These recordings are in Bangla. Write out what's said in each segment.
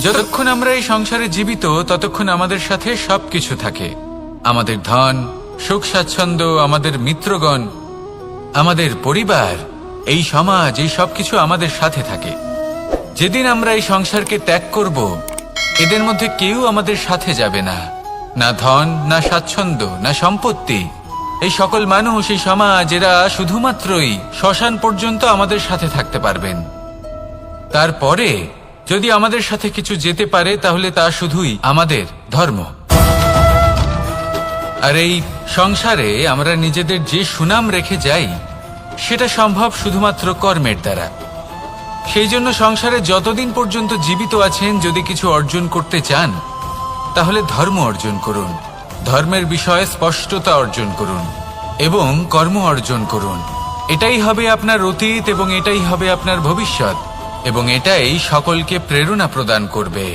যতক্ষণ আমরা এই সংসারে জীবিত ততক্ষণ আমাদের সাথে সবকিছু থাকে। আমাদের ধন, সুখ স্বাচ্ছন্দ্য, আমাদের মিত্রগণ, আমাদের পরিবার, এই সমাজ, এই সবকিছু আমাদের সাথে থাকে। যেদিন আমরা এই সংসারকে ত্যাগ করব, এদের মধ্যে কেউ আমাদের সাথে যাবে না। না ধন, না স্বাচ্ছন্দ্য, না সম্পত্তি। এই সকল মানুষ, এই সমাজ, এরা শুধুমাত্রই শ্মশান পর্যন্ত আমাদের সাথে থাকতে পারবেন। তারপরে যদি আমাদের সাথে কিছু যেতে পারে তাহলে তা শুধুই আমাদের ধর্ম। আর এই সংসারে আমরা নিজেদের যে সুনাম রেখে যাই সেটা সম্ভব শুধুমাত্র কর্মের দ্বারা। সেই জন্য সংসারে যতদিন পর্যন্ত জীবিত আছেন, যদি কিছু অর্জন করতে চান তাহলে ধর্ম অর্জন করুন, ধর্মের বিষয়ে স্পষ্টতা অর্জন করুন এবং কর্ম অর্জন করুন। এটাই হবে আপনার অতীত এবং এটাই হবে আপনার ভবিষ্যৎ, এবং এটাই সকলকে প্রেরণা প্রদান করবে।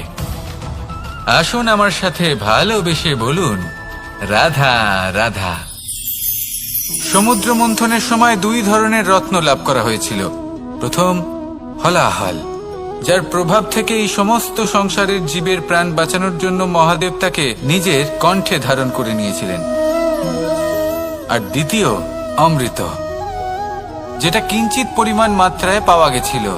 আসুন আমার সাথে ভালোবেসে বলুন, রাধা রাধা। সমুদ্র মন্থনের সময় দুই ধরনের রত্ন লাভ করা হয়েছিল। প্রথম হলাহল, যার প্রভাব থেকে এই সমস্ত সংসারের জীবের প্রাণ বাঁচানোর জন্য মহাদেব তাকে নিজের কণ্ঠে ধারণ করে নিয়েছিলেন। আর দ্বিতীয় অমৃত, যেটা কিঞ্চিত পরিমাণ মাত্রায় পাওয়া গেছিল।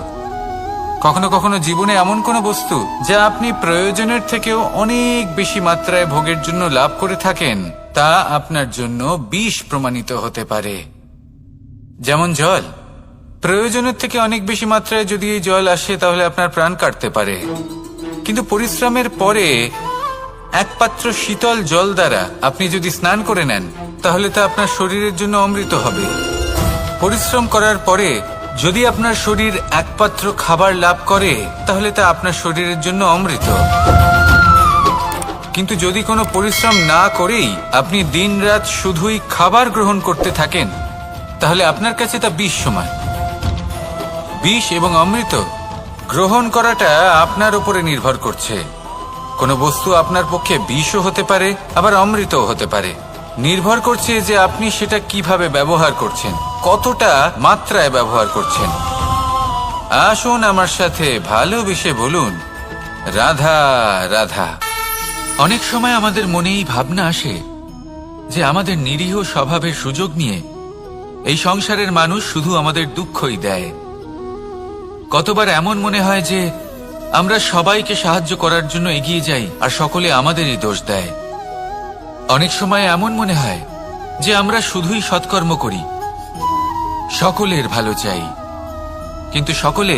কখনো কখনো জীবনে এমন কোনো বস্তু যা আপনি প্রয়োজনের থেকেও অনেক বেশি মাত্রায় ভোগের জন্য লাভ করে থাকেন, তা আপনার জন্য বিষ প্রমাণিত হতে পারে। যেমন জল, প্রয়োজনের থেকে অনেক বেশি মাত্রায় যদি এই জল আসে তাহলে আপনার প্রাণ কাটতে পারে। কিন্তু পরিশ্রমের পরে এক পাত্র শীতল জল দ্বারা আপনি যদি স্নান করে নেন তাহলে তা আপনার শরীরের জন্য অমৃত হবে। পরিশ্রম করার পরে যদি আপনার শরীর এক পাত্র খাবার লাভ করে তাহলে তা আপনার শরীরের জন্য অমৃত। কিন্তু যদি কোনো পরিশ্রম না করেই আপনি দিনরাত শুধুই খাবার গ্রহণ করতে থাকেন তাহলে আপনার কাছে তা বিষ সমান। বিষ এবং অমৃত গ্রহণ করাটা আপনার উপরে নির্ভর করছে। কোনো বস্তু আপনার পক্ষে বিষও হতে পারে, আবার অমৃতও হতে পারে। নির্ভর করছে যে আপনি সেটা কিভাবে ব্যবহার করছেন, কতটা মাত্রায় ব্যবহার করছেন। আসুন আমার সাথে ভালোবেসে বলুন, রাধা রাধা। অনেক সময় আমাদের মনে এই ভাবনা আসে যে আমাদের নিরীহ স্বভাবের সুযোগ নিয়ে এই সংসারের মানুষ শুধু আমাদের দুঃখই দেয়। কতবার এমন মনে হয় যে আমরা সবাইকে সাহায্য করার জন্য এগিয়ে যাই আর সকলে আমাদেরই দোষ দেয়। অনেক সময় এমন মনে হয় যে আমরা শুধুই সৎকর্ম করি, সকলের ভালো চাই, কিন্তু সকলে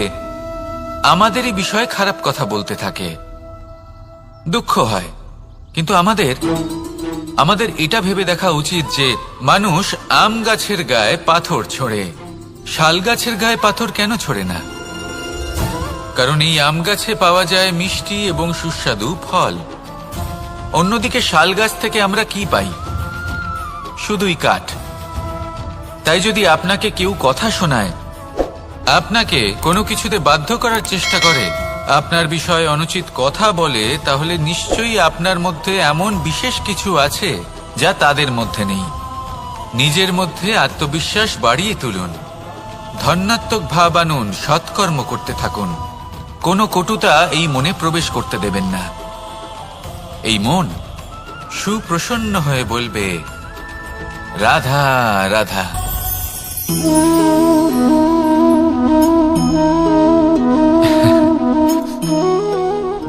আমাদেরই বিষয়ে খারাপ কথা বলতে থাকে। দুঃখ হয়, কিন্তু আমাদের এটা ভেবে দেখা উচিত যে মানুষ আম গাছের গায়ে পাথর ছোড়ে, শাল গাছের গায়ে পাথর কেন ছোড়ে না? কারণ এই আম গাছে পাওয়া যায় মিষ্টি এবং সুস্বাদু ফল। অন্যদিকে শাল গাছ থেকে আমরা কি পাই? শুধুই কাঠ। তাই যদি আপনাকে কেউ কথা শোনায়, আপনাকে কোনো কিছুতে বাধ্য করার চেষ্টা করে, আপনার বিষয়ে অনুচিত কথা বলে, তাহলে নিশ্চয়ই আপনার মধ্যে এমন বিশেষ কিছু আছে যা তাদের মধ্যে নেই। নিজের মধ্যে আত্মবিশ্বাস বাড়িয়ে তুলুন, ধন্যাত্মক ভাব আনুন, সৎকর্ম করতে থাকুন। কোনো কটুতা এই মনে প্রবেশ করতে দেবেন না। এই মন সুপ্রসন্ন হয়ে বলবে, রাধা রাধা।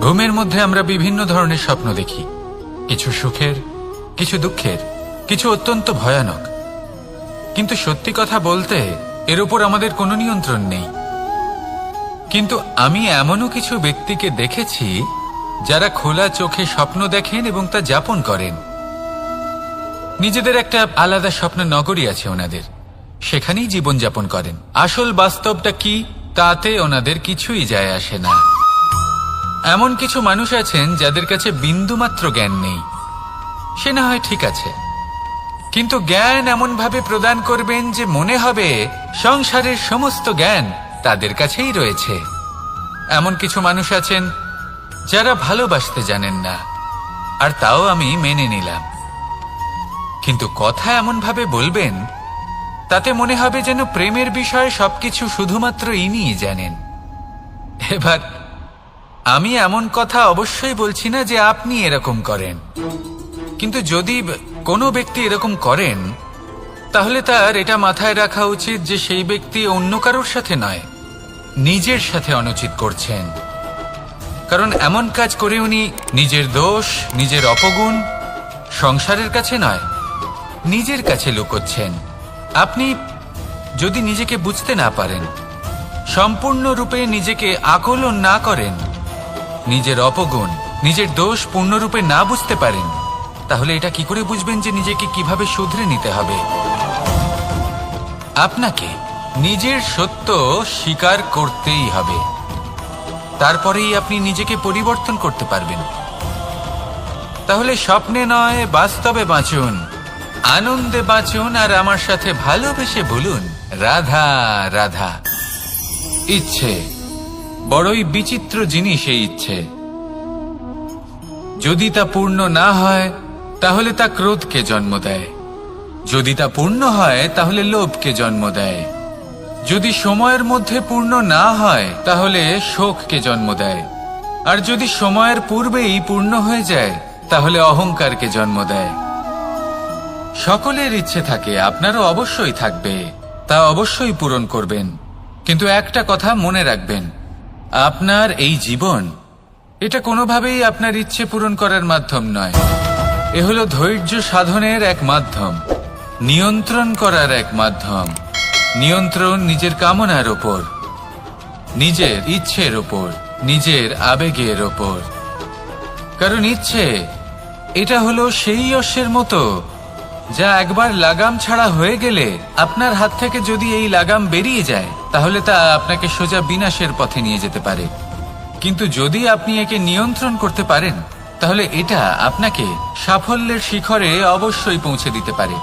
ঘুমের মধ্যে আমরা বিভিন্ন ধরনের স্বপ্ন দেখি, কিছু সুখের, কিছু দুঃখের, কিছু অত্যন্ত ভয়ানক। কিন্তু সত্যি কথা বলতে এর উপর আমাদের কোনো নিয়ন্ত্রণ নেই। কিন্তু আমি এমনও কিছু ব্যক্তিকে দেখেছি যারা খোলা চোখে স্বপ্ন দেখেন এবং তা যাপন করেন। নিজেদের একটা আলাদা স্বপ্ন নগরী আছে ওনাদের, সেখানেই জীবন যাপন করেন। আসল বাস্তবটা কি তাতে ওনাদের কিছুই যায় আসে না। এমন কিছু মানুষ আছেন যাদের কাছে বিন্দুমাত্র জ্ঞান নেই, সে না হয় ঠিক আছে, কিন্তু জ্ঞান এমন ভাবে প্রদান করবেন যে মনে হবে সংসারের সমস্ত জ্ঞান তাদের কাছেই রয়েছে। এমন কিছু মানুষ আছেন যারা ভালোবাসতে জানেন না, আর তাও আমি মেনে নিলাম। কিন্তু কথা এমন ভাবে বলবেন তাতে মনে হবে যেন প্রেমের বিষয়ে সবকিছু শুধুমাত্র ইনিই জানেন। এবার আমি এমন কথা অবশ্যই বলছি না যে আপনি এরকম করেন, কিন্তু যদি কোনো ব্যক্তি এরকম করেন তাহলে তার এটা মাথায় রাখা উচিত যে সেই ব্যক্তি অন্য কারোর সাথে নয়, নিজের সাথে অনুচিত করছেন। কারণ এমন কাজ করে উনি নিজের দোষ, নিজের অপগুণ সংসারের কাছে নয়, নিজের কাছে লুকোচ্ছেন। আপনি যদি নিজেকে বুঝতে না পারেন, সম্পূর্ণরূপে নিজেকে আকলন না করেন, নিজের অপগুণ, নিজের দোষ পূর্ণরূপে না বুঝতে পারেন, তাহলে এটা কি করে বুঝবেন যে নিজেকে কিভাবে শুধরে নিতে হবে? আপনাকে নিজের সত্য স্বীকার করতেই হবে, তারপরেই আপনি নিজেকে পরিবর্তন করতে পারবেন। তাহলে স্বপ্নে নয়, বাস্তবে বাঁচুন, আনন্দে বাঁচুন, আর আমার সাথে ভালোবেসে বলুন রাধা রাধা। ইচ্ছে বড়ই বিচিত্র জিনিস। এই ইচ্ছে যদি তা পূর্ণ না হয় তাহলে তা ক্রোধকে জন্ম দেয়, যদি তা পূর্ণ হয় তাহলে লোভকে জন্ম দেয়, যদি সময়ের মধ্যে পূর্ণ না হয় তাহলে শোককে জন্ম দেয়, আর যদি সময়ের পূর্বেই পূর্ণ হয়ে যায় তাহলে অহংকারকে জন্ম দেয়। সকলের ইচ্ছে থাকে, আপনারও অবশ্যই থাকবে, তা অবশ্যই পূরণ করবেন। কিন্তু একটা কথা মনে রাখবেন, আপনার এই জীবন এটা কোনোভাবেই আপনার ইচ্ছে পূরণ করার মাধ্যম নয়। এ হলো ধৈর্য সাধনের এক মাধ্যম, নিয়ন্ত্রণ করার এক মাধ্যম। নিয়ন্ত্রণ নিজের কামনার ওপর, নিজের ইচ্ছের ওপর, নিজের আবেগের ওপর। কারণ ইচ্ছে এটা হলো সেই অশ্বের মতো যা একবার লাগাম ছাড়া হয়ে গেলে আপনার হাত থেকে যদি এই লাগাম বেরিয়ে যায় তাহলে তা আপনাকে সোজা বিনাশের পথে নিয়ে যেতে পারে। কিন্তু যদি আপনি একে নিয়ন্ত্রণ করতে পারেন তাহলে এটা আপনাকে সাফল্যের শিখরে অবশ্যই পৌঁছে দিতে পারে।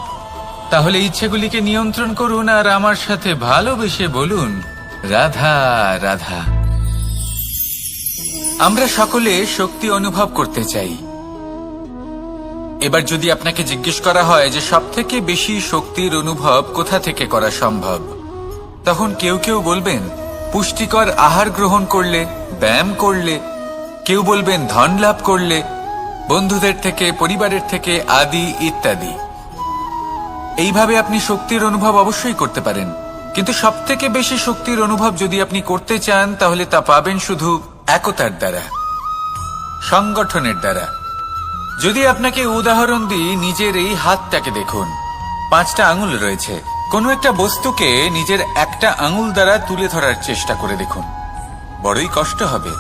তাহলে ইচ্ছেগুলিকে নিয়ন্ত্রণ করুন আর আমার সাথে ভালোবেসে বলুন রাধা রাধা। আমরা সকলে শক্তি অনুভব করতে চাই। এবার যদি আপনাকে জিজ্ঞেস করা হয় যে সবথেকে বেশি শক্তির অনুভব কোথা থেকে করা সম্ভব, তখন কেউ কেউ বলবেন পুষ্টিকর আহার গ্রহণ করলে, ব্যায়াম করলে, কেউ বলবেন ধন লাভ করলে, বন্ধুদের থেকে, পরিবারের থেকে, আদি ইত্যাদি। এইভাবে আপনি শক্তির অনুভব অবশ্যই করতে পারেন, কিন্তু সবথেকে বেশি শক্তির অনুভব যদি আপনি করতে চান তাহলে তা পাবেন শুধু একতার দ্বারা, সংগঠনের দ্বারা। যদি আপনাকে উদাহরণ দিই, নিজের এই হাতটাকে দেখুন, 5টা আঙুল রয়েছে। কোনো একটা বস্তুকে নিজের একটা আঙুল দ্বারা তুলে ধরার চেষ্টা করে দেখুন, বড়ই কষ্ট হবে।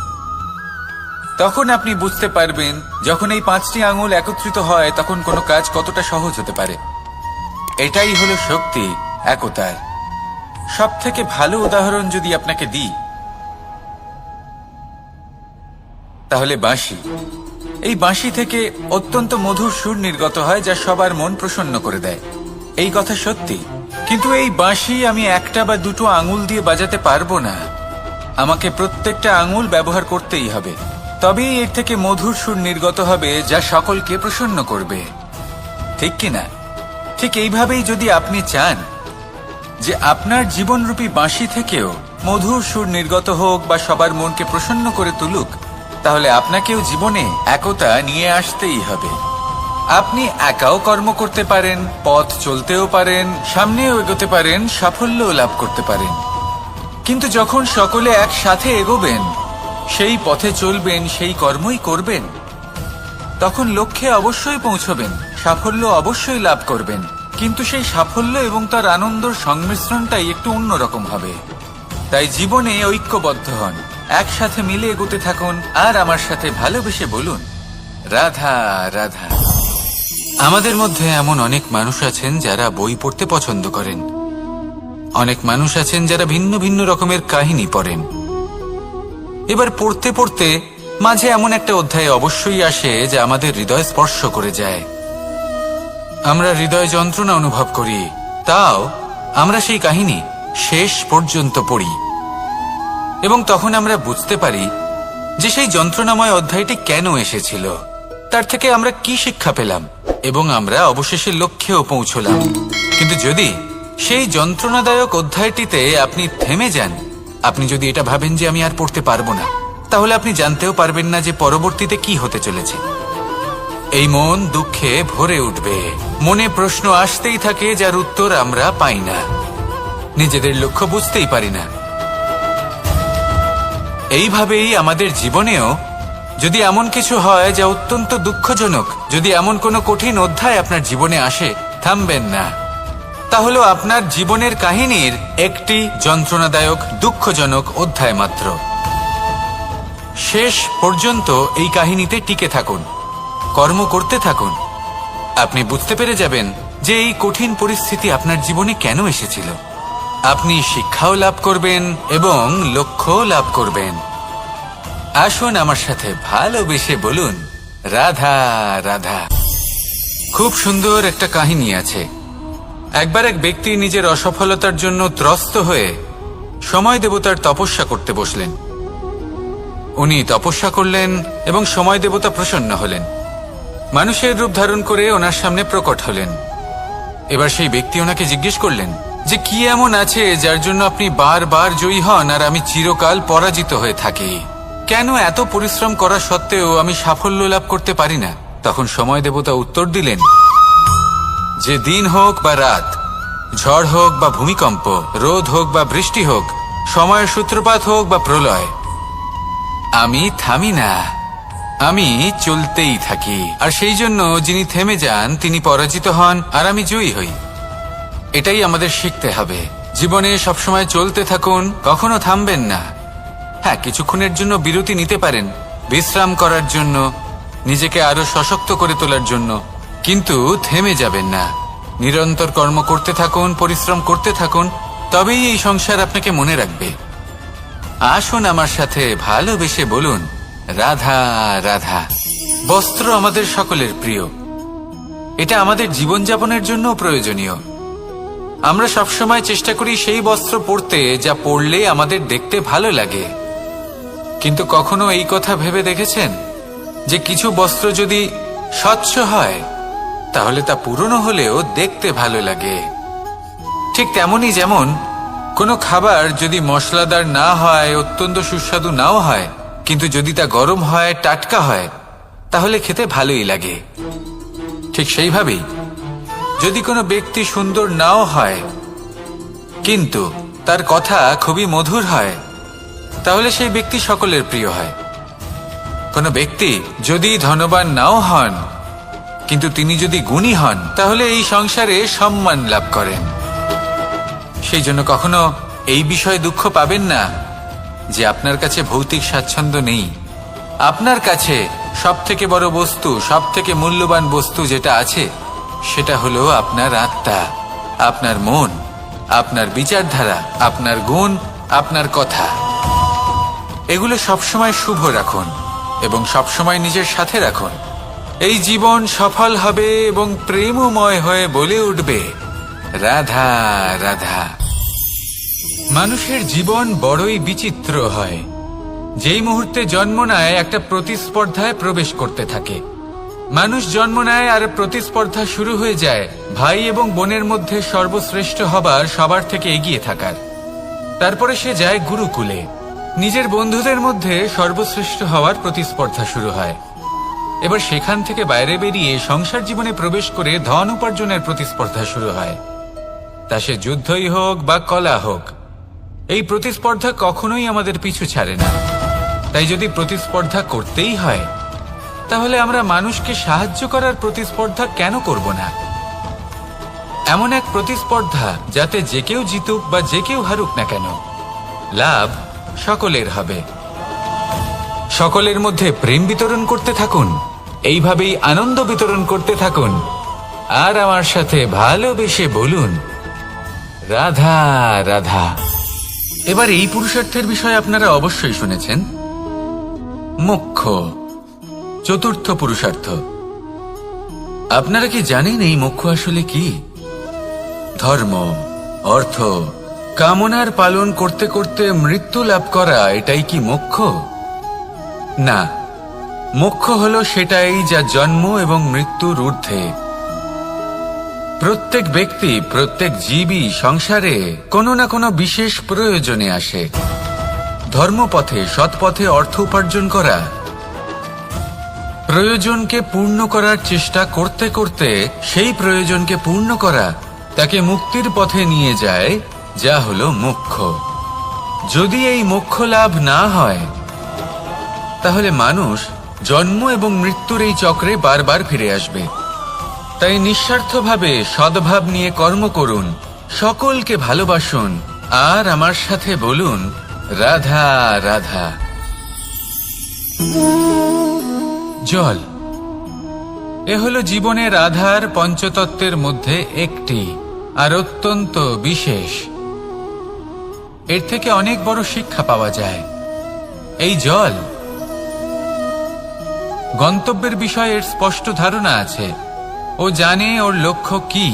তখন আপনি বুঝতে পারবেন যখন এই 5টি আঙুল একত্রিত হয় তখন কোনো কাজ কতটা সহজ হতে পারে। এটাই হলো শক্তি, একতার। সব থেকে ভালো উদাহরণ যদি আপনাকে দিই তাহলে বাঁশি। এই বাঁশি থেকে অত্যন্ত মধুর সুর নির্গত হয় যা সবার মন প্রসন্ন করে দেয়। এই কথা সত্যি, কিন্তু এই বাঁশি আমি একটা বা দুটো আঙুল দিয়ে বাজাতে পারবো না। আমাকে প্রত্যেকটা আঙুল ব্যবহার করতেই হবে, তবেই এর থেকে মধুর সুর নির্গত হবে যা সকলকে প্রসন্ন করবে, ঠিক কিনা? ঠিক এইভাবেই যদি আপনি চান যে আপনার জীবনরূপী বাঁশি থেকেও মধুর সুর নির্গত হোক বা সবার মনকে প্রসন্ন করে তুলুক, তাহলে আপনাকেও জীবনে একতা নিয়ে আসতেই হবে। আপনি একাও কর্ম করতে পারেন, পথ চলতেও পারেন, সামনেও এগোতে পারেন, সাফল্যও লাভ করতে পারেন। কিন্তু যখন সকলে একসাথে এগোবেন, সেই পথে চলবেন, সেই কর্মই করবেন, তখন লক্ষ্যে অবশ্যই পৌঁছবেন, সাফল্য অবশ্যই লাভ করবেন। কিন্তু সেই সাফল্য এবং তার আনন্দর সংমিশ্রণটাই একটু অন্যরকম হবে। তাই জীবনে ঐক্যবদ্ধ হন, একসাথে মিলে এগোতে থাকুন, আর আমার সাথে ভালোবেসে বলুন রাধা রাধা। আমাদের মধ্যে এমন অনেক মানুষ আছেন যারা বই পড়তে পছন্দ করেন, অনেক মানুষ আছেন যারা ভিন্ন ভিন্ন রকমের কাহিনী পড়েন। এবার পড়তে পড়তে মাঝে এমন একটা অধ্যায় অবশ্যই আসে যা আমাদের হৃদয় স্পর্শ করে যায়। আমরা হৃদয় যন্ত্রণা অনুভব করি, তাও আমরা সেই কাহিনী শেষ পর্যন্ত পড়ি এবং তখন আমরা বুঝতে পারি যে সেই যন্ত্রণাময় অধ্যায়টি কেন এসেছিল, তার থেকে আমরা কি শিক্ষা পেলাম এবং আমরা অবশেষে লক্ষ্যেও পৌঁছলাম। কিন্তু যদি সেই যন্ত্রণাদায়ক অধ্যায়টিতে আপনি থেমে যান, আপনি যদি এটা ভাবেন যে আমি আর পড়তে পারবো না, তাহলে আপনি জানতেও পারবেন না যে পরবর্তীতে কি হতে চলেছে। এই মন দুঃখে ভরে উঠবে, মনে প্রশ্ন আসতেই থাকে যার উত্তর আমরা পাই না, নিজেদের লক্ষ্য বুঝতেই পারি না। এইভাবেই আমাদের জীবনেও যদি এমন কিছু হয় যা অত্যন্ত দুঃখজনক, যদি এমন কোনো কঠিন অধ্যায় আপনার জীবনে আসে, থামবেন না। তা হলো আপনার জীবনের কাহিনীর একটি যন্ত্রণাদায়ক দুঃখজনক অধ্যায় মাত্র। শেষ পর্যন্ত এই কাহিনীতে টিকে থাকুন, কর্ম করতে থাকুন। আপনি বুঝতে পেরে যাবেন যে এই কঠিন পরিস্থিতি আপনার জীবনে কেন এসেছিল। আপনি শিক্ষাও লাভ করবেন এবং লক্ষ্যও লাভ করবেন। আসুন আমার সাথে ভালোবেসে বলুন, রাধা রাধা। খুব সুন্দর একটা কাহিনী আছে। একবার এক ব্যক্তি নিজের অসফলতার জন্য ত্রস্ত হয়ে সময় দেবতার তপস্যা করতে বসলেন। উনি তপস্যা করলেন এবং সময় দেবতা প্রসন্ন হলেন, মানুষের রূপ ধারণ করে ওনার সামনে প্রকট হলেন। এবার সেই ব্যক্তি ওনাকে জিজ্ঞেস করলেন যে কি এমন আছে যার জন্য আপনি বারবার জয়ী হন আর আমি চিরকাল পরাজিত হয়ে থাকি? কেন এত পরিশ্রম করা সত্ত্বেও আমি সাফল্য লাভ করতে পারি না? তখন সময় দেবতা উত্তর দিলেন যে দিন হোক বা রাত, ঝড় হোক বা ভূমিকম্প, রোদ হোক বা বৃষ্টি হোক, সময়ের সূত্রপাত হোক বা প্রলয়, আমি থামি না, আমি চলতেই থাকি। আর সেই জন্য যিনি থেমে যান তিনি পরাজিত হন আর আমি জয়ী হই। এটাই আমাদের শিখতে হবে। জীবনে সবসময় চলতে থাকুন, কখনো থামবেন না। হ্যাঁ, কিছুক্ষণের জন্য বিরতি নিতে পারেন, বিশ্রাম করার জন্য, নিজেকে আরো সশক্ত করে তোলার জন্য, কিন্তু থেমে যাবেন না। নিরন্তর কর্ম করতে থাকুন, পরিশ্রম করতে থাকুন, তবেই এই সংসার আপনাকে মনে রাখবে। আসুন আমার সাথে ভালোবেসে বলুন, রাধা রাধা। বস্ত্র আমাদের সকলের প্রিয়, এটা আমাদের জীবনযাপনের জন্য প্রয়োজনীয়। আমরা সবসময় চেষ্টা করি সেই বস্ত্র পরতে যা পরলে আমাদের দেখতে ভালো লাগে। কিন্তু কখনো এই কথা ভেবে দেখেছেন যে কিছু বস্ত্র যদি স্বচ্ছ হয় তাহলে তা পুরনো হলেও দেখতে ভালো লাগে? ঠিক তেমনি যেমন কোনো খাবার যদি মশলাদার না হয়, অত্যন্ত সুস্বাদু নাও হয়, কিন্তু যদি তা গরম হয়, টাটকা হয়, তাহলে খেতে ভালোই লাগে। ঠিক সেইভাবেই যদি কোনো ব্যক্তি সুন্দর নাও হয় কিন্তু তার কথা খুবই মধুর হয়, তাহলে সেই ব্যক্তি সকলের প্রিয় হয়। কোনো ব্যক্তি যদি ধনবান নাও হন কিন্তু তিনি যদি গুণী হন, তাহলে এই সংসারে সম্মান লাভ করেন। সেই জন্য কখনো এই বিষয়ে দুঃখ পাবেন না যে আপনার কাছে ভৌতিক স্বাচ্ছন্দ্য নেই। আপনার কাছে সব থেকে বড় বস্তু, সব থেকে মূল্যবান বস্তু যেটা আছে সেটা হলো আপনার আত্মা, আপনার মন, আপনার বিচারধারা, আপনার গুণ, আপনার কথা। এগুলো সবসময় শুভ রাখুন এবং সবসময় নিজের সাথে রাখুন। এই জীবন সফল হবে এবং প্রেমময় হয়ে বলে উঠবে, রাধা রাধা। মানুষের জীবন বড়ই বিচিত্র হয়। যেই মুহূর্তে জন্ম নেয় একটা প্রতিস্পর্ধায় প্রবেশ করতে থাকে। মানুষ জন্ম নেয় আর প্রতিস্পর্ধা শুরু হয়ে যায় ভাই এবং বোনের মধ্যে সর্বশ্রেষ্ঠ হবার, সবার থেকে এগিয়ে থাকার। তারপরে সে যায় গুরুকুলে। নিজের বন্ধুদের মধ্যে সর্বশ্রেষ্ঠ হওয়ার প্রতিস্পর্ধা শুরু হয়। এবার সেখান থেকে বাইরে বেরিয়ে সংসার জীবনে প্রবেশ করে ধন উপার্জনের প্রতিস্পর্ধা শুরু হয়। তা সে যুদ্ধই হোক বা কলা হোক, এই প্রতিস্পর্ধা কখনোই আমাদের পিছু ছাড়ে না। তাই যদি প্রতিস্পর্ধা করতেই হয় তাহলে আমরা মানুষকে সাহায্য করার প্রতিস্পর্ধা কেন করব না? এমন এক প্রতিস্পর্ধা যাতে যে কেউ জিতুক বা যে কেউ হারুক না কেন, লাভ সকলের হবে। সকলের মধ্যে প্রেম বিতরণ করতে থাকুন, এইভাবেই আনন্দ বিতরণ করতে থাকুন। আর আমার সাথে ভালোবেসে বলুন, রাধা রাধা। এবার এই পুরুষার্থের বিষয়ে আপনারা অবশ্যই শুনেছেন, মোক্ষ, চতুর্থ পুরুষার্থ। আপনারা কি জানেন এই মোক্ষ আসলে কি? ধর্ম, অর্থ, কামনার পালন করতে করতে মৃত্যু লাভ করা, এটাই কি মোক্ষ? না, মোক্ষ হলো সেটাই যা জন্ম এবং মৃত্যুর ঊর্ধ্বে। প্রত্যেক ব্যক্তি, প্রত্যেক জীবই সংসারে কোনো না কোনো বিশেষ প্রয়োজনে আসে। ধর্মপথে সৎপথে অর্থ উপার্জন করা, প্রয়োজনকে পূর্ণ করার চেষ্টা করতে করতে সেই প্রয়োজনকে পূর্ণ করা তাকে মুক্তির পথে নিয়ে যায়, যা হলো মোক্ষ। যদি এই মোক্ষ লাভ না হয় তাহলে মানুষ জন্ম এবং মৃত্যুর এই চক্রে বারবার ফিরে আসবে। তাই নিঃস্বার্থভাবে সদ্ভাব নিয়ে কর্ম করুন, সকলকে ভালোবাসুন, আর আমার সাথে বলুন রাধা রাধা। জল এ হলো জীবনের আধার পঞ্চতত্ত্বের মধ্যে একটি, আর অত্যন্ত বিশেষ। এর থেকে অনেক বড় শিক্ষা পাওয়া যায়। এই জল গন্তব্যের বিষয়ে এর স্পষ্ট ধারণা আছে। ও জানে ওর লক্ষ্য কি,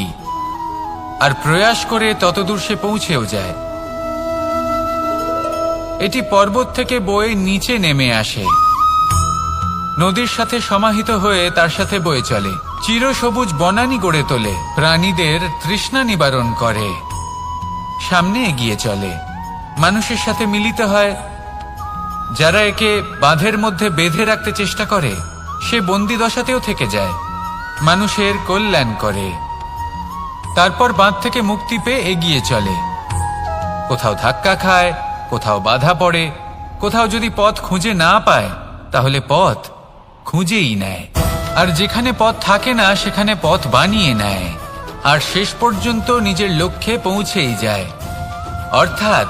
আর প্রয়াস করে ততদূর সে পৌঁছেও যায়। এটি পর্বত থেকে বয়ে নিচে নেমে আসে, নদীর সাথে সমাহিত হয়ে তার সাথে বয়ে চলে, চিরসবুজ বনানী গড়ে তোলে, প্রাণীদের তৃষ্ণা নিবারণ করে, সামনে এগিয়ে চলে, মানুষের সাথে মিলিত হয়। যারা একে বাঁধের মধ্যে বেঁধে রাখতে চেষ্টা করে সে বন্দি দশাতেও থেকে যায়, মানুষের কল্যাণ করে। তারপর বাঁধ থেকে মুক্তি পেয়ে এগিয়ে চলে, কোথাও ধাক্কা খায়, কোথাও বাধা পড়ে, কোথাও যদি পথ খুঁজে না পায় তাহলে পথ খুঁজেই নেয়, আর যেখানে পথ থাকে না সেখানে পথ বানিয়ে নেয়, আর শেষ পর্যন্ত নিজের লক্ষ্যে পৌঁছেই যায়, অর্থাৎ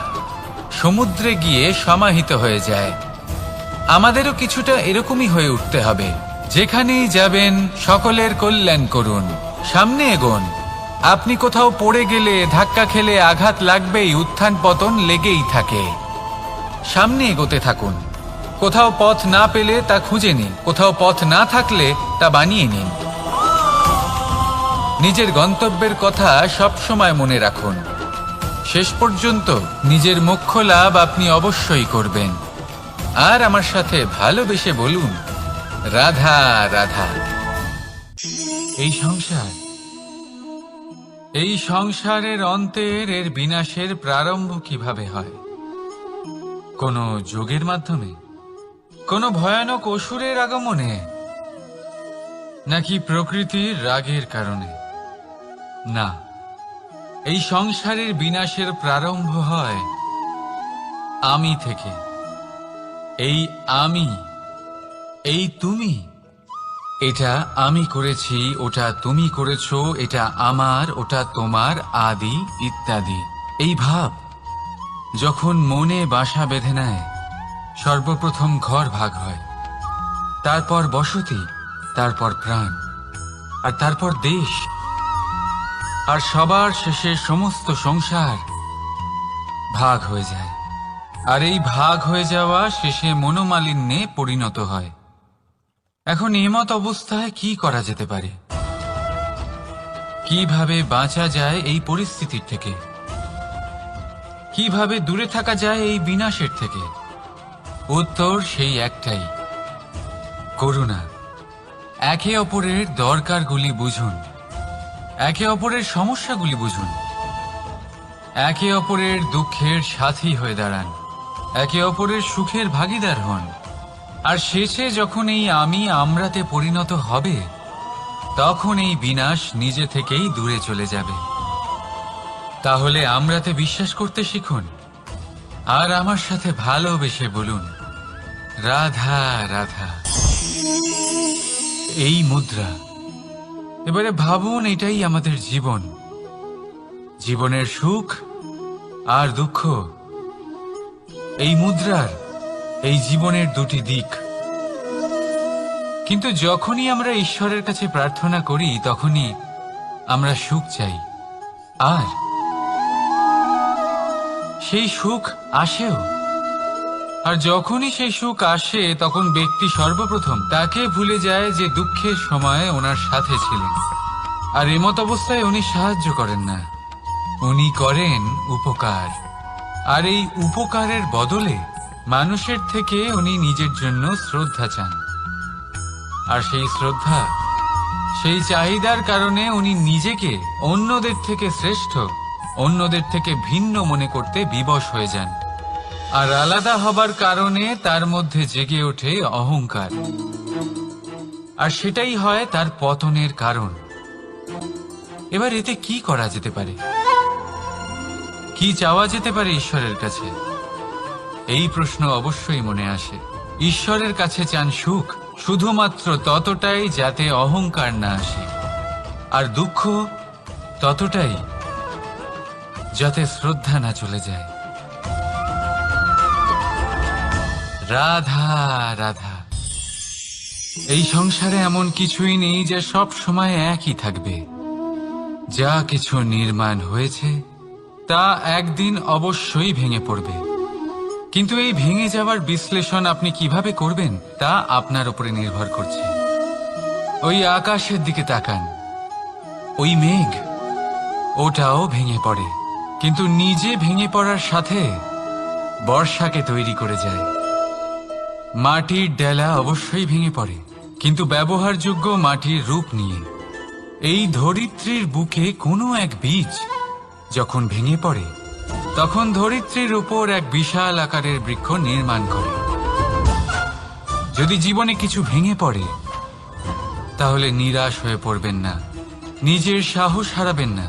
সমুদ্রে গিয়ে সমাহিত হয়ে যায়। আমাদেরও কিছুটা এরকমই হয়ে উঠতে হবে। যেখানেই যাবেন সকলের কল্যাণ করুন, সামনে এগোন। আপনি কোথাও পড়ে গেলে, ধাক্কা খেলে আঘাত লাগবেই, উত্থান পতন লেগেই থাকে। সামনে এগোতে থাকুন। কোথাও পথ না পেলে তা খুঁজে নিন, কোথাও পথ না থাকলে তা বানিয়ে নিন। নিজের গন্তব্যের কথা সব সময় মনে রাখুন। শেষ পর্যন্ত নিজের মোক্ষ লাভ আপনি অবশ্যই করবেন। আর আমার সাথে ভালোবেসে বলুন রাধা রাধা। এই সংসারের অন্তের এর বিনাশের প্রারম্ভ কিভাবে হয়? কোন যোগের মাধ্যমে, কোন ভয়ানক অসুরের আগমনে, নাকি প্রকৃতির রাগের কারণে? না, এই সংসারের বিনাশের প্রারম্ভ হয় আমি থেকে। এই আমি, এই তুমি, এটা আমি করেছি, ওটা তুমি করেছো, এটা আমার, ওটা তোমার, আদি ইত্যাদি। এই ভাব যখন মনে বাসা বেঁধে নেয়, সর্বপ্রথম ঘর ভাগ হয়, তারপর বসতি, তারপর প্রাণ, আর তারপর দেশ, আর সবার শেষে সমস্ত সংসার ভাগ হয়ে যায়। আর এই ভাগ হয়ে যাওয়া শেষে মনোমালিন্যে পরিণত হয়। এখন এমত অবস্থায় কি করা যেতে পারে? কিভাবে বাঁচা যায় এই পরিস্থিতির থেকে? কিভাবে দূরে থাকা যায় এই বিনাশের থেকে? উত্তর সেই একটাই, করুণা। একে অপরের দরকারগুলি বুঝুন, একে অপরের সমস্যাগুলি বুঝুন, একে অপরের দুঃখের সাথী হয়ে দাঁড়ান, একে অপরের সুখের ভাগীদার হন। আর শেষে যখন এই আমি আমরাতে পরিণত হবে, তখন এই বিনাশ নিজে থেকেই দূরে চলে যাবে। তাহলে আমরাতে বিশ্বাস করতে শিখুন, আর আমার সাথে ভালোবেসে বলুন রাধা রাধা। এই মুদ্রা, এবারে ভাবুন এটাই আমাদের জীবন, জীবনের সুখ আর দুঃখ। এই মুদ্রার, এই জীবনের দুটি দিক। কিন্তু যখনই আমরা ঈশ্বরের কাছে প্রার্থনা করি তখনই আমরা সুখ চাই, আর সেই সুখ আসেও। আর যখনই সেই সুখ আসে তখন ব্যক্তি সর্বপ্রথম তাকে ভুলে যায় যে দুঃখের সময় ওনার সাথে ছিলেন। আর এমত অবস্থায় উনি সাহায্য করেন না, উনি করেন উপকার। আর এই উপকারের বদলে মানুষের থেকে উনি নিজের জন্য শ্রদ্ধা চান। আর সেই শ্রদ্ধা, সেই চাহিদার কারণে উনি নিজেকে অন্যদের থেকে শ্রেষ্ঠ, অন্যদের থেকে ভিন্ন মনে করতে বিবশ হয়ে যান। আর আলাদা হবার কারণে তার মধ্যে জেগে ওঠে অহংকার, আর সেটাই হয় তার পতনের কারণ। এবার এতে কি করা যেতে পারে, কি চাওয়া যেতে পারে ঈশ্বরের কাছে? এই প্রশ্ন অবশ্যই মনে আসে। ঈশ্বরের কাছে চান সুখ, শুধুমাত্র ততটাই যাতে অহংকার না আসে, আর দুঃখ ততটাই যাতে শ্রদ্ধা না চলে যায়। রাধা রাধা। এই সংসারে এমন কিছুই নেই যে সব সময় একই থাকবে। যা কিছু নির্মাণ হয়েছে তা একদিন অবশ্যই ভেঙে পড়বে, কিন্তু এই ভেঙে যাওয়ার বিশ্লেষণ আপনি কিভাবে করবেন তা আপনার উপরে নির্ভর করছে। ওই আকাশের দিকে তাকান, ওই মেঘ, ওটাও ভেঙে পড়ে, কিন্তু নিজে ভেঙে পড়ার সাথে বর্ষাকে তৈরি করে যায়। মাটির ডেলা অবশ্যই ভেঙে পড়ে, কিন্তু ব্যবহারযোগ্য মাটির রূপ নিয়ে। এই ধরিত্রীর বুকে কোনো এক বীজ যখন ভেঙে পড়ে, তখন ধরিত্রীর উপর এক বিশাল আকারের বৃক্ষ নির্মাণ করে। যদি জীবনে কিছু ভেঙে পড়ে, তাহলে নিরাশ হয়ে পড়বেন না, নিজের সাহস হারাবেন না।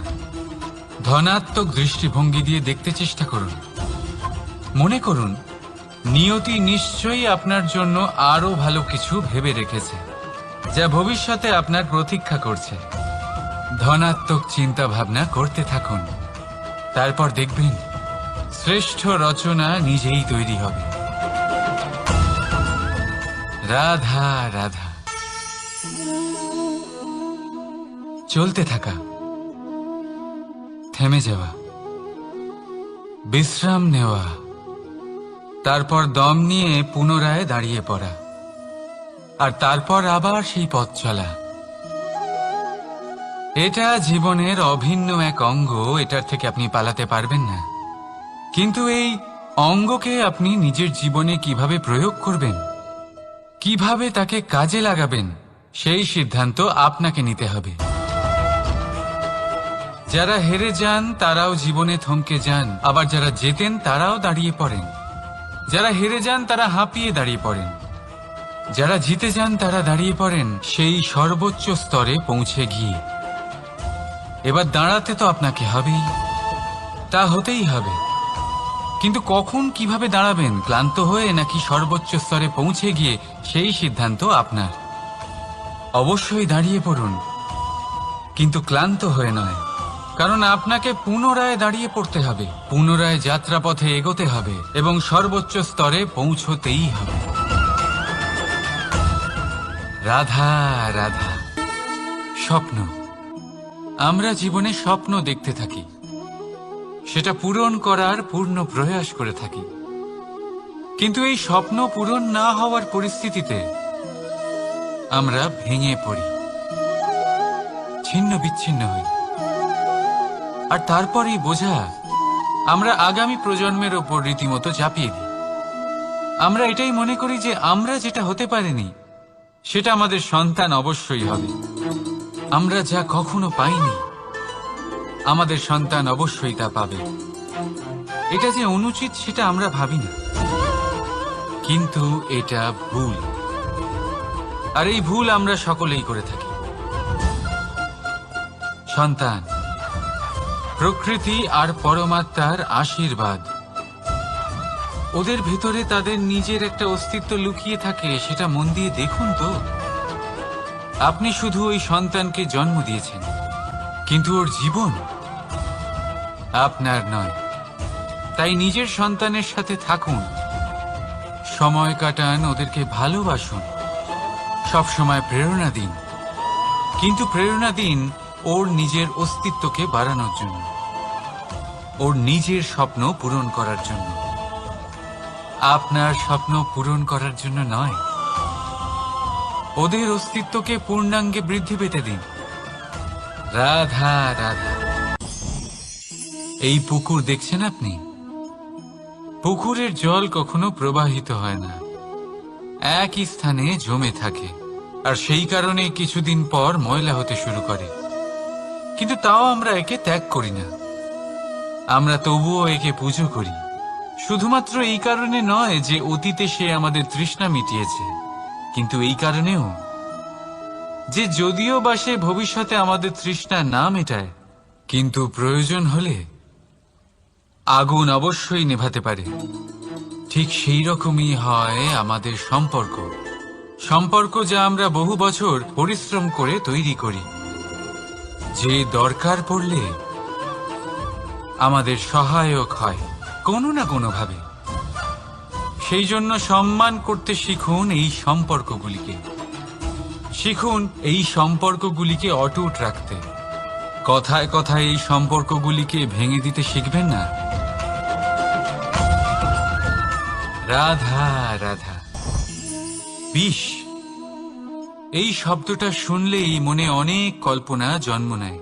ধনাত্মক দৃষ্টিভঙ্গি দিয়ে দেখতে চেষ্টা করুন। মনে করুন, নিয়তি নিশ্চয়ই আপনার জন্য আরো ভালো কিছু ভেবে রেখেছে, যা ভবিষ্যতে আপনার প্রতীক্ষা করছে। ধনাত্মক চিন্তা ভাবনা করতে থাকুন, তারপর দেখবেন শ্রেষ্ঠ রচনা নিজেই তৈরি হবে। রাধা রাধা। চলতে থাকা, থেমে যাওয়া, বিশ্রাম নেওয়া, তারপর দম নিয়ে পুনরায় দাঁড়িয়ে পড়া, আর তারপর আবার সেই পথ চলা। এটা জীবনের অভিন্ন এক অঙ্গ, এটার থেকে আপনি পালাতে পারবেন না। কিন্তু এই অঙ্গকে আপনি নিজের জীবনে কিভাবে প্রয়োগ করবেন, কিভাবে তাকে কাজে লাগাবেন, সেই সিদ্ধান্ত আপনাকে নিতে হবে। যারা হেরে যান তারাও জীবনে থমকে যান, আবার যারা জেতেন তারাও দাঁড়িয়ে পড়েন। যারা হেরে যান তারা হাঁপিয়ে দাঁড়িয়ে পড়েন, যারা জিতে যান তারা দাঁড়িয়ে পড়েন সেই সর্বোচ্চ স্তরে পৌঁছে গিয়ে। এবার দাঁড়াতে তো আপনাকে হবেই, তা হতেই হবে, কিন্তু কখন কিভাবে দাঁড়াবেন, ক্লান্ত হয়ে নাকি সর্বোচ্চ স্তরে পৌঁছে গিয়ে, সেই সিদ্ধান্ত আপনার। অবশ্যই দাঁড়িয়ে পড়ুন, কিন্তু ক্লান্ত হয়ে নয়, কারণ আপনাকে পুনরায় দাঁড়িয়ে পড়তে হবে, পুনরায় যাত্রাপথে এগোতে হবে এবং সর্বোচ্চ স্তরে পৌঁছতেই হবে। রাধা রাধা। স্বপ্ন, আমরা জীবনে স্বপ্ন দেখতে থাকি, সেটা পূরণ করার পূর্ণ প্রয়াস করে থাকি, কিন্তু এই স্বপ্ন পূরণ না হওয়ার পরিস্থিতিতে আমরা ভেঙে পড়ি, ছিন্ন বিচ্ছিন্ন হই, আর তারপরই বোঝা আমরা আগামী প্রজন্মের ওপর রীতিমতো চাপিয়ে দিই। আমরা এটাই মনে করি যে আমরা যেটা হতে পারিনি সেটা আমাদের সন্তান অবশ্যই হবে। আমরা যা কখনো পাইনি আমাদের সন্তান অবশ্যই তা পাবে। এটা যে অনুচিত সেটা আমরা ভাবি না, কিন্তু এটা ভুল, আর এই ভুল আমরা সকলেই করে থাকি। সন্তান প্রকৃতি আর পরমাত্মার আশীর্বাদ। ওদের ভেতরে তাদের নিজের একটা অস্তিত্ব লুকিয়ে থাকে, সেটা মন দিয়ে দেখুন তো। আপনি শুধু ওই সন্তানকে জন্ম দিয়েছেন, কিন্তু ওর জীবন আপনার নয়। তাই নিজের সন্তানের সাথে থাকুন, সময় কাটান, ওদেরকে ভালোবাসুন, সব সময় প্রেরণা দিন, কিন্তু প্রেরণা দিন ওর নিজের অস্তিত্বকে বাড়ানোর জন্য, ওর নিজের স্বপ্ন পূরণ করার জন্য, আপনার স্বপ্ন পূরণ করার জন্য নয়। ওদের অস্তিত্বকে পূর্ণাঙ্গে বৃদ্ধি পেতে দিন। রাধা রাধা। এই পুকুর দেখছেন আপনি, পুকুরের জল কখনো প্রবাহিত হয় না, একই স্থানে জমে থাকে, আর সেই কারণে কিছুদিন পর ময়লা হতে শুরু করে। কিন্তু তাও আমরা একে ত্যাগ করি না, আমরা তবুও একে পুজো করি, শুধুমাত্র এই কারণে নয় যে অতীতে সে আমাদের তৃষ্ণা মিটিয়েছে, কিন্তু এই কারণেও যে যদিও বা সে ভবিষ্যতে আমাদের তৃষ্ণা না মেটায়, কিন্তু প্রয়োজন হলে আগুন অবশ্যই নেভাতে পারে। ঠিক সেই রকমই হয় আমাদের সম্পর্ক, সম্পর্ক যা আমরা বহু বছর পরিশ্রম করে তৈরি করি, যে দরকার পড়লে আমাদের সহায়ক হয় কোনো না কোনোভাবে। সেই জন্য সম্মান করতে শিখুন এই সম্পর্কগুলিকে, শিখুন এই সম্পর্কগুলিকে অটুট রাখতে। কথায় কথায় এই সম্পর্কগুলিকে ভেঙে দিতে শিখবেন না। রাধা রাধা। বিষ, এই শব্দটা শুনলেই মনে অনেক কল্পনা জন্ম নেয়।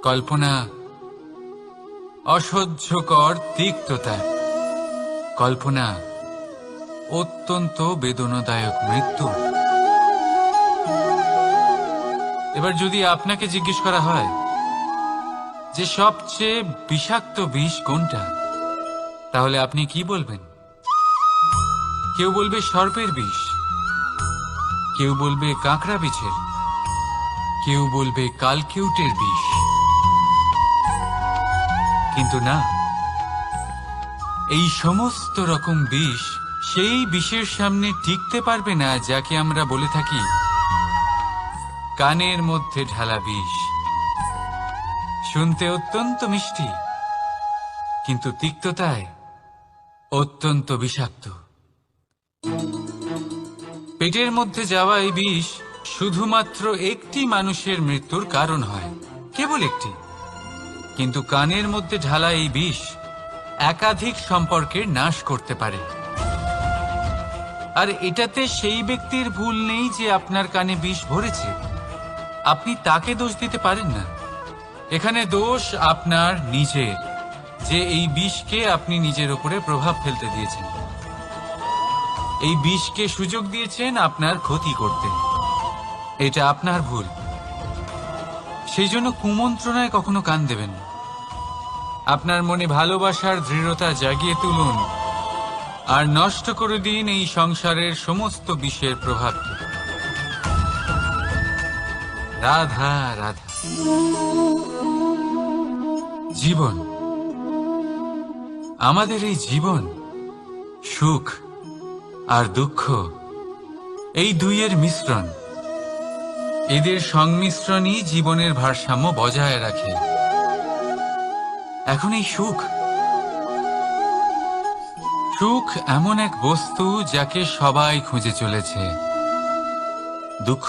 কল্পনা অসহ্যকর তিক্ততা, কল্পনা অত্যন্ত বেদনাদায়ক মৃত্যু। এবার যদি আপনাকে জিজ্ঞেস করা হয় যে সবচেয়ে বিষাক্ত বিষ কোনটা, তাহলে আপনি কি বলবেন? কেউ বলবে সর্পের বিষ, কেউ বলবে কাঁকড়া বিছের, কেউ বলবে কালকিউটের বিষ। কিন্তু না, এই সমস্ত রকম বিষ সেই বিষের সামনে টিকতে পারবে না যাকে আমরা বলে থাকি কানের মধ্যে ঢালা বিষ। শুনতে অত্যন্ত মিষ্টি, কিন্তু তিক্ততায় অত্যন্ত বিষাক্ত। পেটের মধ্যে যাওয়া এই বিষ শুধুমাত্র একটি মানুষের মৃত্যুর কারণ হয়, কেবল একটি। কিন্তু কানের মধ্যে ঢালা এই বিষ একাধিক সম্পর্কের নাশ করতে পারে। আর এটাতে সেই ব্যক্তির ভুল নেই যে আপনার কানে বিষ ভরেছে, আপনি তাকে দোষ দিতে পারেন না। এখানে দোষ আপনার নিজের, যে এই বিষকে আপনি নিজের উপরে প্রভাব ফেলতে দিয়েছেন, এই বিষকে সুযোগ দিয়েছেন আপনার ক্ষতি করতে। এটা আপনার ভুল। সেই জন্য কুমন্ত্রণায় কখনো কান দেবেন না। আপনার মনে ভালোবাসার দৃঢ়তা জাগিয়ে তুলুন আর নষ্ট করে দিন এই সংসারের সমস্ত বিষের প্রভাবকে। রাধা রাধা। জীবন, আমাদের এই জীবন, সুখ আর দুঃখ, এই দুইয়ের মিশ্রণ। এদের সংমিশ্রণই জীবনের ভারসাম্য বজায় রাখে। এখন এই সুখ, সুখ এমন এক বস্তু যাকে সবাই খুঁজে চলেছে। দুঃখ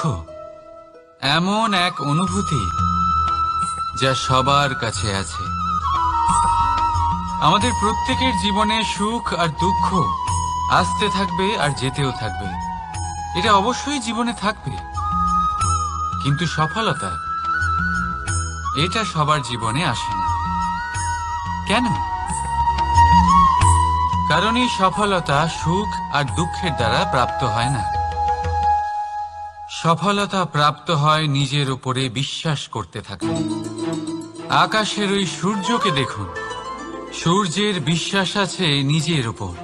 এমন এক অনুভূতি যা সবার কাছে আছে। আমাদের প্রত্যেকের জীবনে সুখ আর দুঃখ আসতে থাকবে আর যেতেও থাকবে, এটা অবশ্যই জীবনে থাকবে। কিন্তু সফলতা, এটা সবার জীবনে আসে না। কেন? কারণ এই সফলতা সুখ আর দুঃখের দ্বারা প্রাপ্ত হয় না। সফলতা প্রাপ্ত হয় নিজের উপরে বিশ্বাস করতে থাকলে। আকাশের ওই সূর্যকে দেখুন, সূর্যের বিশ্বাস আছে নিজের উপর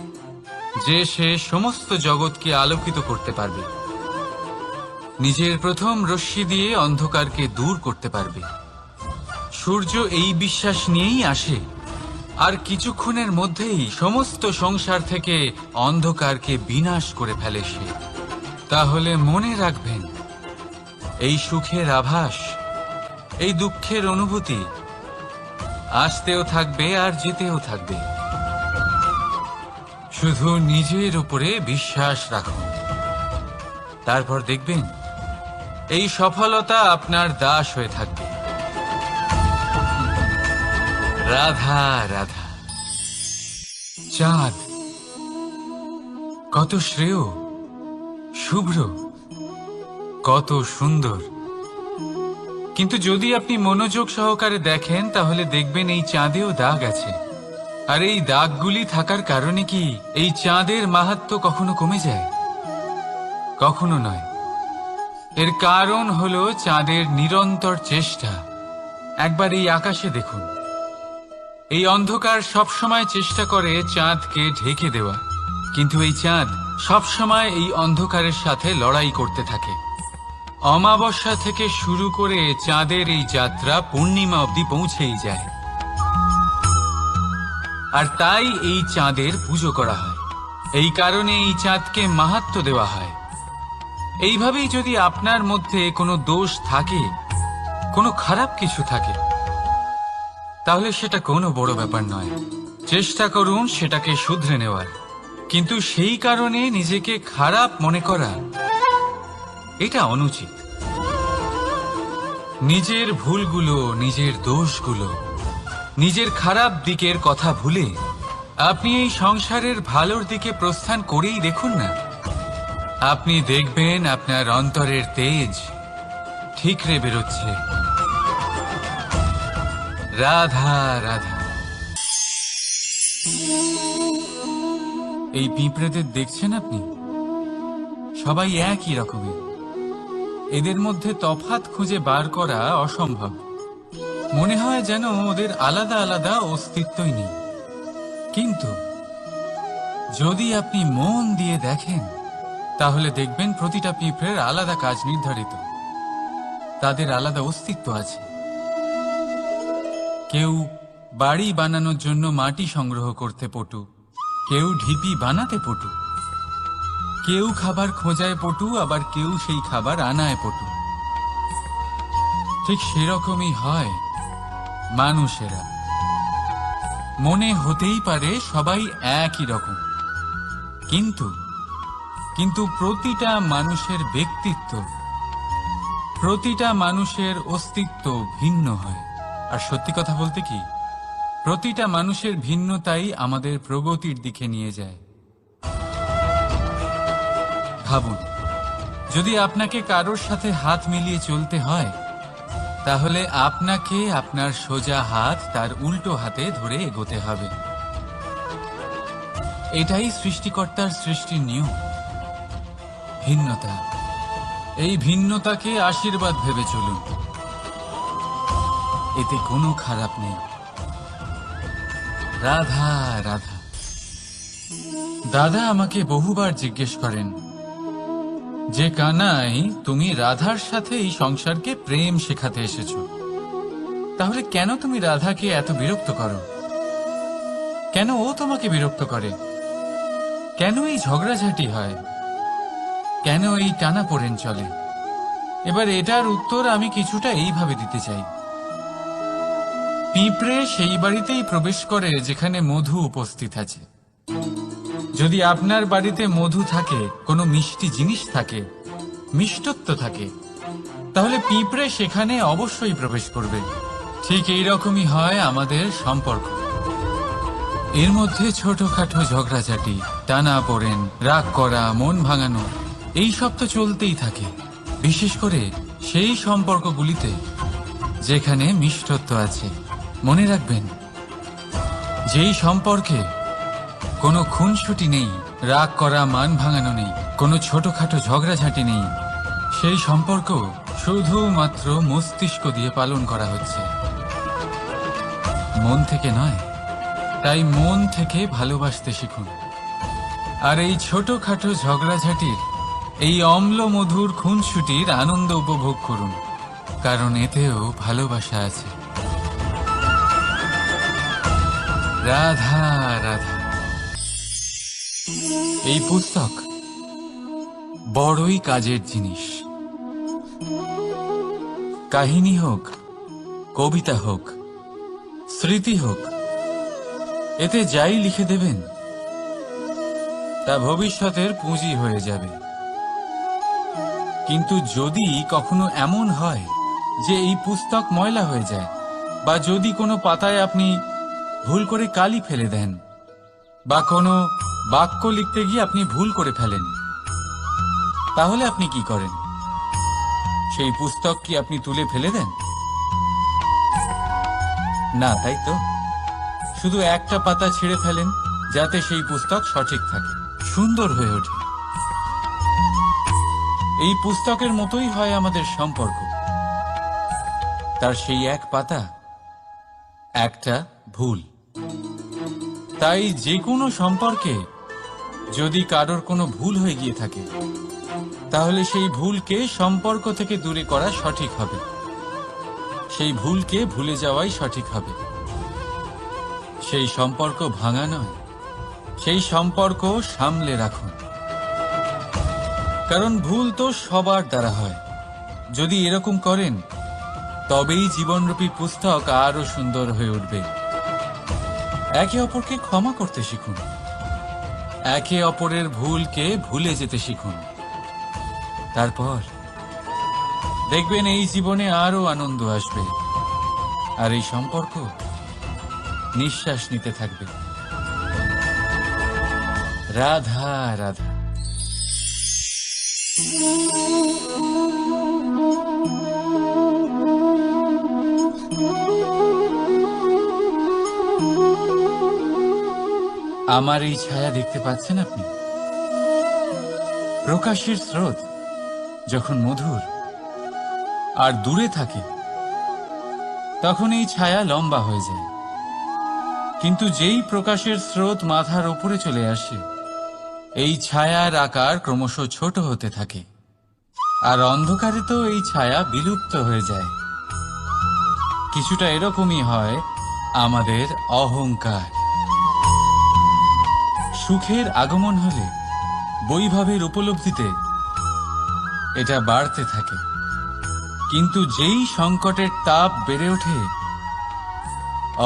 যে সে সমস্ত জগৎকে আলোকিত করতে পারবে, নিজের প্রথম রশ্মি দিয়ে অন্ধকারকে দূর করতে পারবে। সূর্য এই বিশ্বাস নিয়েই আসে, আর কিছুক্ষণের মধ্যেই সমস্ত সংসার থেকে অন্ধকারকে বিনাশ করে ফেলে সে। তাহলে মনে রাখবেন, এই সুখের আভাস, এই দুঃখের অনুভূতি আসতেও থাকবে আর যেতেও থাকবে। শুধু নিজের উপরে বিশ্বাস রাখুন, তারপর দেখবেন এই সফলতা আপনার দাস হয়ে থাকবে। রাধা রাধা। চাঁদ কত শ্রেয়, শুভ্র, কত সুন্দর। কিন্তু যদি আপনি মনোযোগ সহকারে দেখেন তাহলে দেখবেন এই চাঁদেও দাগ আছে। আর এই দাগগুলি থাকার কারণে কি এই চাঁদের মাহাত্ম্য কখনো কমে যায়? কখনো নয়। এর কারণ হলো চাঁদের নিরন্তর চেষ্টা। একবার এই আকাশে দেখুন, এই অন্ধকার সবসময় চেষ্টা করে চাঁদকে ঢেকে দেওয়া, কিন্তু এই চাঁদ সবসময় এই অন্ধকারের সাথে লড়াই করতে থাকে। অমাবস্যা থেকে শুরু করে চাঁদের এই যাত্রা পূর্ণিমা অবধি পৌঁছেই যায়, আর তাই এই চাঁদের পুজো করা হয়। এই কারণে এই চাঁদকে মাহাত্ম্য দেওয়া হয়। এইভাবেই যদি আপনার মধ্যে কোনো দোষ থাকে, কোনো খারাপ কিছু থাকে, তাহলে সেটা কোনো বড় ব্যাপার নয়। চেষ্টা করুন সেটাকে শুধরে নেওয়ার, কিন্তু সেই কারণে নিজেকে খারাপ মনে করা এটা অনুচিত। নিজের ভুলগুলো, নিজের দোষগুলো, নিজের খারাপ দিকের কথা ভুলে আপনি এই সংসারের ভালোর দিকে প্রস্থান করেই দেখুন না। আপনি দেখবেন আপনার অন্তরের তেজ ঠিকরে বেরোচ্ছে। রাধা রাধা। এই পিঁপড়েদের দেখছেন আপনি? সবাই একই রকমের। এদের মধ্যে তফাৎ খুঁজে বার করা অসম্ভব। মনে হয় যেন ওদের আলাদা আলাদা অস্তিত্বই নেই। কিন্তু যদি আপনি মন দিয়ে দেখেন, তাহলে দেখবেন প্রতিটা পিঁপড়ের আলাদা কাজ নির্ধারিত। তাদের আলাদা অস্তিত্ব আছে। কেউ বাড়ি বানানোর জন্য মাটি সংগ্রহ করতে পটু, কেউ ঢিপি বানাতে পটু, কেউ খাবার খোঁজায় পটু, আবার কেউ সেই খাবার আনায় পটু। ঠিক সেরকমই হয় মানুষেরা। মনে হতেই পারে সবাই একই রকম, কিন্তু প্রতিটা মানুষের ব্যক্তিত্ব, প্রতিটা মানুষের অস্তিত্ব ভিন্ন হয়। আর সত্যি কথা বলতে কি, প্রতিটা মানুষের ভিন্নতাই আমাদের প্রগতির দিকে নিয়ে যায়। ভাবুন, যদি আপনাকে কারোর সাথে হাত মিলিয়ে চলতে হয়, তাহলে আপনাকে আপনার সোজা হাত তার উল্টো হাতে ধরে এগোতে হবে। এটাই সৃষ্টিকর্তার সৃষ্টির নিয়ম। ভিন্নতা, এই ভিন্নতাকে আশীর্বাদ ভেবে চলুন। এতে কোনো খারাপ নেই। রাধা রাধা। দাদা আমাকে বহুবার জিজ্ঞেস করেন যে, কানাই, তুমি রাধার সাথে এই সংসারকে প্রেম শেখাতে এসেছ, তাহলে কেন তুমি রাধাকে এত বিরক্ত করো? কেন ও তোমাকে বিরক্ত করে? কেন এই ঝগড়াঝাটি হয়? কেন এই টানাপোড়েন চলে? এবার এটার উত্তর আমি কিছুটা এইভাবে দিতে চাই। পিঁপড়ে সেই বাড়িতেই প্রবেশ করে যেখানে মধু উপস্থিত আছে। যদি আপনার বাড়িতে মধু থাকে, কোনো মিষ্টি জিনিস থাকে, মিষ্টত্ব থাকে, তাহলে পিঁপড়ে সেখানে অবশ্যই প্রবেশ করবে। ঠিক এইরকমই হয় আমাদের সম্পর্ক। এর মধ্যে ছোটখাটো ঝগড়াঝাটি, টানাপোড়েন, রাগ করা, মন ভাঙানো, এই সব তো চলতেই থাকে। বিশেষ করে সেই সম্পর্কগুলিতে যেখানে মিষ্টত্ব আছে। মনে রাখবেন, যেই সম্পর্কে কোনো খুনসুটি নেই, রাগ করা, মান ভাঙানো নেই, কোনো ছোটখাটো ঝগড়াঝাটি নেই, সেই সম্পর্ক শুধুমাত্র মস্তিষ্ক দিয়ে পালন করা হচ্ছে, মন থেকে নয়। তাই মন থেকে ভালোবাসতে শিখুন। আর এই ছোটখাটো ঝগড়াঝাটির, এই অম্ল মধুর খুনসুটির আনন্দ উপভোগ করুন, কারণ এতেও ভালোবাসা আছে। রাধা রাধা। এই পুস্তক বড়ই কাজের জিনিস। কাহিনী হোক, কবিতা হোক, স্মৃতি হোক, এতে যাই লিখে দেবেন তা ভবিষ্যতের পুঁজি হয়ে যাবে। কিন্তু যদি কখনো এমন হয় যে এই পুস্তক ময়লা হয়ে যায়, বা যদি কোনো পাতায় আপনি ভুল করে কালি ফেলে দেন, বা কোনো বাক্য লিখতে গিয়ে আপনি ভুল করে ফেলেন, তাহলে আপনি কি করেন? সেই পুস্তক কি আপনি তুলে ফেলে দেন? না, তাই তো? শুধু একটা পাতা ছিঁড়ে ফেলেন, যাতে সেই পুস্তক সঠিক থাকে, সুন্দর হয়ে ওঠে। এই পুস্তকের মতোই হয় আমাদের সম্পর্ক। তার সেই এক পাতা, একটা ভুল, তাই যে কোনো সম্পর্কে যদি কারোর কোনো ভুল হয়ে গিয়ে থাকে, তাহলে সেই ভুলকে সম্পর্ক থেকে দূরে করা সঠিক হবে। সেই ভুলকে ভুলে যাওয়াই সঠিক হবে। সেই সম্পর্ক ভাঙা নয়, সেই সম্পর্ক সামলে রাখুন। কারণ ভুল তো সবার দ্বারা হয়। যদি এরকম করেন, তবেই জীবনরূপী পুস্তক আরো সুন্দর হয়ে উঠবে। একে অপরকে ক্ষমা করতে শিখুন। একে অপরের ভুলকে ভুলে যেতে শিখুন। তারপর দেখবেন এই জীবনে আরো আনন্দ আসবে, আর এই সম্পর্ক নিঃশ্বাস নিতে থাকবে। রাধা রাধা। আমার এই ছায়া দেখতে পাচ্ছেন আপনি? প্রকাশের স্রোত যখন মধুর আর দূরে থাকে, তখন এই ছায়া লম্বা হয়ে যায়। কিন্তু যেই প্রকাশের স্রোত মাথার উপরে চলে আসে, এই ছায়ার আকার ক্রমশ ছোট হতে থাকে। আর অন্ধকারে তো এই ছায়া বিলুপ্ত হয়ে যায়। কিছুটা এরকমই হয় আমাদের অহংকার। সুখের আগমন হলে, বৈভবের উপলব্ধিতে এটা বাড়তে থাকে। কিন্তু যেই সংকটের তাপ বেড়ে ওঠে,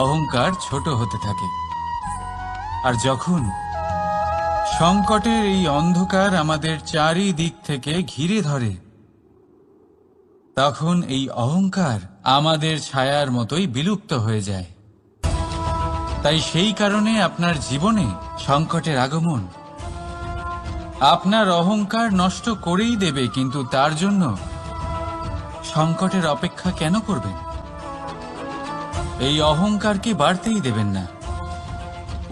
অহংকার ছোট হতে থাকে। আর যখন সংকটের এই অন্ধকার আমাদের চারিদিক থেকে ঘিরে ধরে, তখন এই অহংকার আমাদের ছায়ার মতোই বিলুপ্ত হয়ে যায়। তাই সেই কারণে আপনার জীবনে সংকটের আগমন আপনার অহংকার নষ্ট করেই দেবে, কিন্তু তার জন্য সংকটের অপেক্ষা কেন করবেন? এই অহংকারকে বাড়তেই দেবেন না,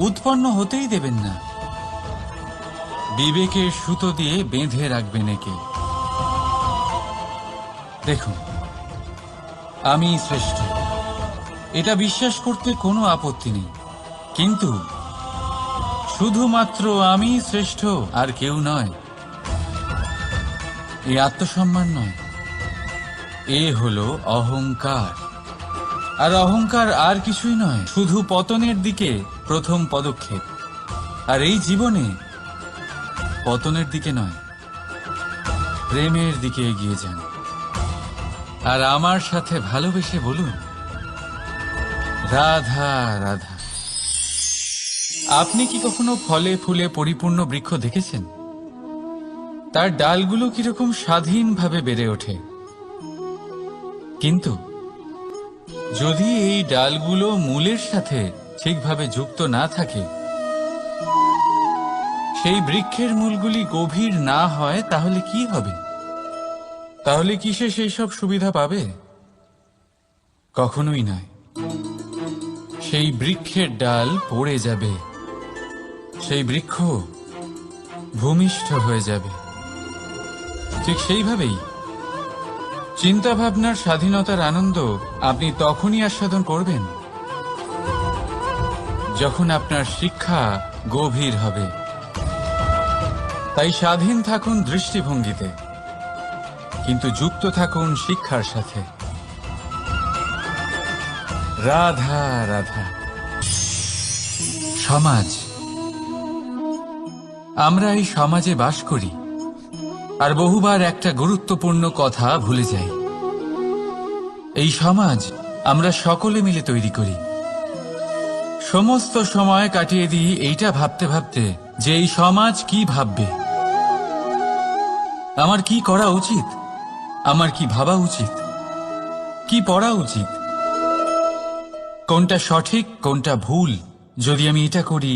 উৎপন্ন হতেই দেবেন না। বিবেকের সুতো দিয়ে বেঁধে রাখবেন একে। দেখুন, আমি শ্রেষ্ঠ, এটা বিশ্বাস করতে কোনো আপত্তি নেই। কিন্তু শুধুমাত্র আমি শ্রেষ্ঠ, আর কেউ নয়। এই আত্মসম্মান নয়, এ হলো অহংকার। আর অহংকার আর কিছুই নয়, শুধু পতনের দিকে প্রথম পদক্ষেপ। আর এই জীবনে পতনের দিকে নয়, প্রেমের দিকে এগিয়ে যান। আর আমার সাথে ভালোবেসে বলুন, রাধা রাধা। আপনি কি কখনো ফলে ফুলে পরিপূর্ণ বৃক্ষ দেখেছেন? তার ডালগুলো কিরকম স্বাধীনভাবে বেড়ে ওঠে। কিন্তু যদি এই ডালগুলো মূলের সাথে ঠিকভাবে যুক্ত না থাকে, সেই বৃক্ষের মূলগুলি গভীর না হয়, তাহলে কি হবে? তাহলে কি সে সেই সব সুবিধা পাবে? কখনোই নয়। সেই বৃক্ষের ডাল পড়ে যাবে, সেই বৃক্ষ ভূমিষ্ঠ হয়ে যাবে। ঠিক সেইভাবেই চিন্তাভাবনার স্বাধীনতার আনন্দ আপনি তখনই আস্বাদন করবেন, যখন আপনার শিক্ষা গভীর হবে। তাই স্বাধীন থাকুন দৃষ্টিভঙ্গিতে, কিন্তু যুক্ত থাকুন শিক্ষার সাথে। রাধা রাধা। সমাজ, আমরা এই সমাজে বাস করি, আর বহুবার একটা গুরুত্বপূর্ণ কথা ভুলে যাই। এই সমাজ আমরা সকলে মিলে তৈরি করি। সমস্ত সময় কাটিয়ে দিই এইটা ভাবতে ভাবতে যে এই সমাজ কি ভাববে, আমার কি করা উচিত, আমার কি ভাবা উচিত, কি পড়া উচিত, কোনটা সঠিক কোনটা ভুল। যদি আমি এটা করি,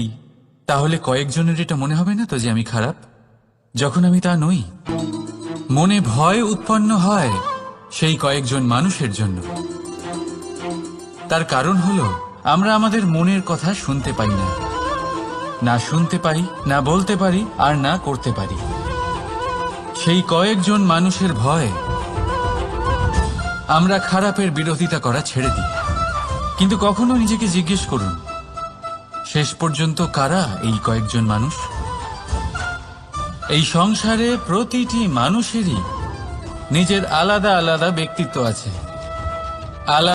তাহলে কয়েকজনের এটা মনে হবে না তো যে আমি খারাপ, যখন আমি তা নই। মনে ভয় উৎপন্ন হয় সেই কয়েকজন মানুষের জন্য। তার কারণ হলো, আমরা আমাদের মনের কথা শুনতে পাই না, না শুনতে পারি, না বলতে পারি, আর না করতে পারি। সেই কয়েকজন মানুষের ভয় আমরা খারাপের বিরোধিতা করা ছেড়ে দিই। কিন্তু কখনো নিজেকে জিজ্ঞেস করুন, শেষ পর্যন্ত কারা এই কয়েকজন মানুষ? এই সংসারে প্রতিটি মানুষেরই নিজের আলাদা আলাদা ব্যক্তিত্ব আছে, আলাদা